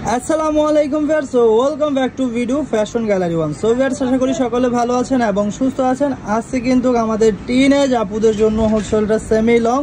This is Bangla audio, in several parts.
আসসালামু আলাইকুম viewers, welcome back to video fashion gallery one. So viewers, আশা করি সকলে ভালো আছেন এবং সুস্থ আছেন। আজকে কিন্তু আমাদের টিনেজ আপুদের জন্য হচ্ছে এটা semi long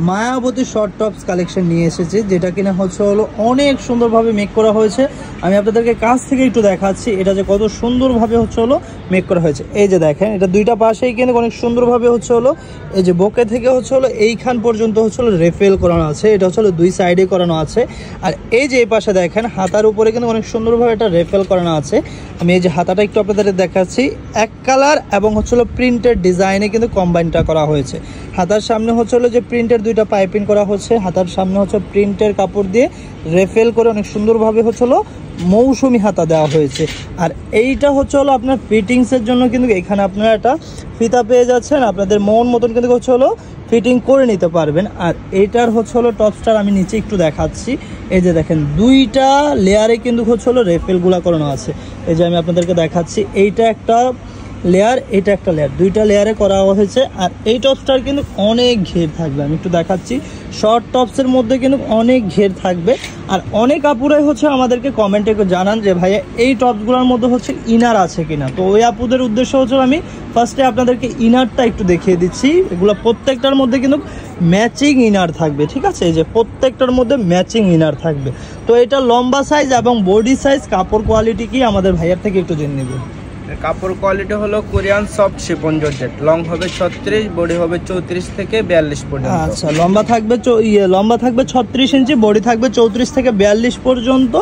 Mayaboti short tops collection নিয়ে এসেছি, যেটা কিনা হচ্ছে হলো অনেক সুন্দরভাবে মেক করা হয়েছে। আমি আপনাদেরকে কাছ থেকে একটু দেখাচ্ছি এটা যে কত সুন্দরভাবে হচ্ছে হলো মেক করা হয়েছে। এই যে দেখেন, এটা দুইটা পাশেই কিন্তু অনেক সুন্দরভাবে হচ্ছে হলো এই যে বকে থেকে হচ্ছে হলো এইখান পর্যন্ত হচ্ছে হলো রেফেল করানো আছে। এটা হচ্ছে হলো দুই সাইডে করানো আছে। আর এই যে এই পাশে দেখেন হাতার উপরে কিন্তু অনেক সুন্দরভাবে এটা রেফেল করানো আছে। আমি এই যে হাতাটা একটু আপনাদের দেখাচ্ছি, এক কালার এবং হচ্ছে হলো প্রিন্টেড ডিজাইনে কিন্তু কম্বাইনটা করা হয়েছে। হাতার সামনে হচ্ছে হলো যে প্রিন্টের দুইটা পাইপিং করা হচ্ছে, হাতার সামনে হচ্ছে প্রিন্টের কাপড় দিয়ে রেফেল করে অনেক সুন্দরভাবে হচ্ছে হলো মৌসুমি হাতা দেওয়া হয়েছে। আর এইটা হচ্ছে হলো আপনার ফিটিংসের জন্য কিন্তু এখানে আপনারা একটা ফিতা পেয়ে যাচ্ছেন, আপনাদের মন মতন কিন্তু হচ্ছে হলো ফিটিং করে নিতে পারবেন। আর এইটার হচ্ছে হলো টপস্টার আমি নিচে একটু দেখাচ্ছি। এই যে দেখেন দুইটা লেয়ারে কিন্তু হচ্ছে হলো রেফেলগুলা করানো আছে। এই যে আমি আপনাদেরকে দেখাচ্ছি, এইটা একটা লেয়ার, এটা একটা লেয়ার, দুইটা লেয়ারে করা হয়েছে। আর এই টপসটার কিন্তু অনেক ঘের থাকবে, আমি একটু দেখাচ্ছি। শর্ট টপসের মধ্যে কিন্তু অনেক ঘের থাকবে। আর অনেক আপুরাই হচ্ছে আমাদেরকে কমেন্টে জানান যে ভাইয়া এই টপসগুলোর মধ্যে হচ্ছে ইনার আছে কিনা। তো ওই আপুদের উদ্দেশ্য হচ্ছে আমি ফার্স্টে আপনাদেরকে ইনারটা একটু দেখিয়ে দিচ্ছি। এগুলো প্রত্যেকটার মধ্যে কিন্তু ম্যাচিং ইনার থাকবে, ঠিক আছে? এই যে প্রত্যেকটার মধ্যে ম্যাচিং ইনার থাকবে। তো এটা লম্বা সাইজ এবং বডি সাইজ, কাপড় কোয়ালিটি কি আমাদের ভাইয়ার থেকে একটু জেনে নেব। কাপড় কোয়ালিটি হলো Korean soft chiffon georgette, long হবে 36, বডি হবে 34 থেকে 42 পর্যন্ত। আচ্ছা, লম্বা থাকবে 36 ইঞ্চি, বডি থাকবে 34 থেকে 42 পর্যন্ত।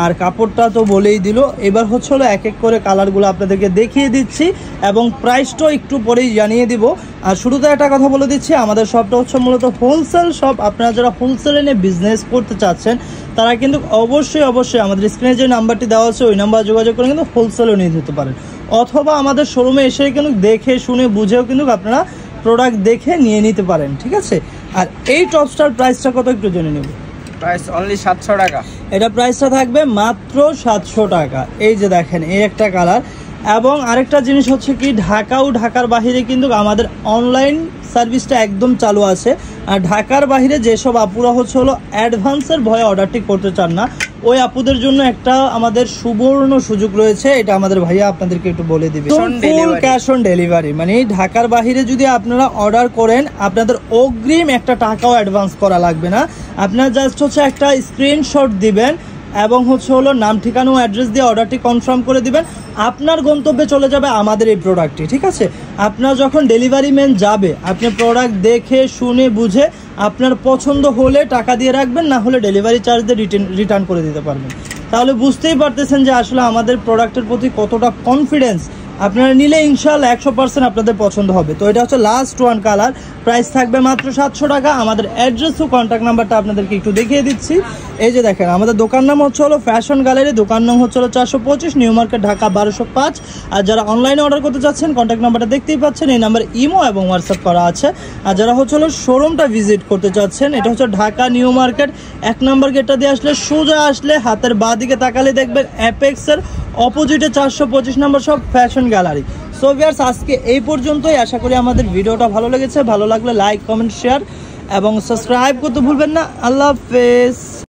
আর কাপড়টা তো বলেই দিল। এবার হচ্ছে হলো এক এক করে কালারগুলো আপনাদেরকে দেখিয়ে দিচ্ছি এবং প্রাইসটাও একটু পরেই জানিয়ে দিব। আর শুরুতে একটা কথা বলে দিচ্ছি, আমাদের শপটা হচ্ছে মূলত হোলসেল শপ। আপনারা যারা হোলসেলে নিয়ে বিজনেস করতে চাচ্ছেন তারা কিন্তু অবশ্যই আমাদের স্ক্রিনে যে নাম্বারটি দেওয়া আছে ওই নাম্বার যোগাযোগ করে কিন্তু হোলসেলও নিয়ে যেতে পারেন, অথবা আমাদের শোরুমে এসে কিন্তু দেখে শুনে বুঝেও কিন্তু আপনারা প্রোডাক্ট দেখে নিয়ে নিতে পারেন, ঠিক আছে? আর এই টপস্টার প্রাইসটা কত একটু জেনে নেব। প্রাইস অনলি 700 টাকা। এটা প্রাইসটা থাকবে মাত্র 700 টাকা। এই যে দেখেন এই একটা কালার। এবং আরেকটা জিনিস হচ্ছে কি, ঢাকা ও ঢাকার বাহিরে কিন্তু আমাদের অনলাইন সার্ভিসটা একদম চালু আছে। আর ঢাকার বাহিরে যেসব আপুরা হচ্ছে হলো অ্যাডভান্সের ভয়ে অর্ডারটি করতে চান না, ওই আপুদের জন্য একটা আমাদের সুবর্ণ সুযোগ রয়েছে। এটা আমাদের ভাইয়া আপনাদেরকে একটু বলে দিবে। ফুল ক্যাশ অন ডেলিভারি, মানে ঢাকার বাহিরে যদি আপনারা অর্ডার করেন আপনাদের অগ্রিম একটা টাকাও অ্যাডভান্স করা লাগবে না। আপনারা জাস্ট হচ্ছে একটা স্ক্রিনশট দিবেন এবং হচ্ছে হলো নাম ঠিকানা ও অ্যাড্রেস দিয়ে অর্ডারটি কনফার্ম করে দিবেন। আপনার গন্তব্যে চলে যাবে আমাদের এই প্রোডাক্টটি, ঠিক আছে? আপনার যখন ডেলিভারি ম্যান যাবে আপনি প্রোডাক্ট দেখে শুনে বুঝে আপনার পছন্দ হলে টাকা দিয়ে রাখবেন, না হলে ডেলিভারি চার্জ দিয়ে রিটার্ন করে দিতে পারবেন। তাহলে বুঝতেই পারতেছেন যে আসলে আমাদের প্রোডাক্টের প্রতি কতটা কনফিডেন্স। আপনারা নিলে ইনশাআল্লাহ 100% আপনাদের পছন্দ হবে। তো এটা হচ্ছে লাস্ট ওয়ান কালার, প্রাইস থাকবে মাত্র 700 টাকা। আমাদের অ্যাড্রেস ও কন্ট্যাক্ট নাম্বারটা আপনাদেরকে একটু দেখিয়ে দিচ্ছি। এই যে দেখেন আমাদের দোকান নাম হচ্ছে হলো ফ্যাশন গ্যালারি, দোকান নাম হচ্ছে হলো 425 নিউ মার্কেট, ঢাকা 1205। আর যারা অনলাইনে অর্ডার করতে চাচ্ছেন কন্ট্যাক্ট নাম্বারটা দেখতেই পাচ্ছেন, এই নাম্বার ইমো এবং হোয়াটসঅ্যাপ করা আছে। আর যারা হচ্ছে হলো শোরুমটা ভিজিট করতে চাচ্ছেন, এটা হচ্ছে ঢাকা নিউ মার্কেট 1 নম্বর গেটটা দিয়ে আসলে সোজা আসলে হাতের বাঁ দিকে তাকালে দেখবেন অ্যাপেক্সের অপোজিটে 425 নম্বর সব ফ্যাশন গ্যালারি। সো ভিউয়ার্স, আজকে এই পর্যন্তই। আশা করি আমাদের ভিডিওটা ভালো লেগেছে। ভালো লাগলে লাইক, কমেন্ট, শেয়ার এবং সাবস্ক্রাইব করতে ভুলবেন না। আল্লাহ হাফেজ।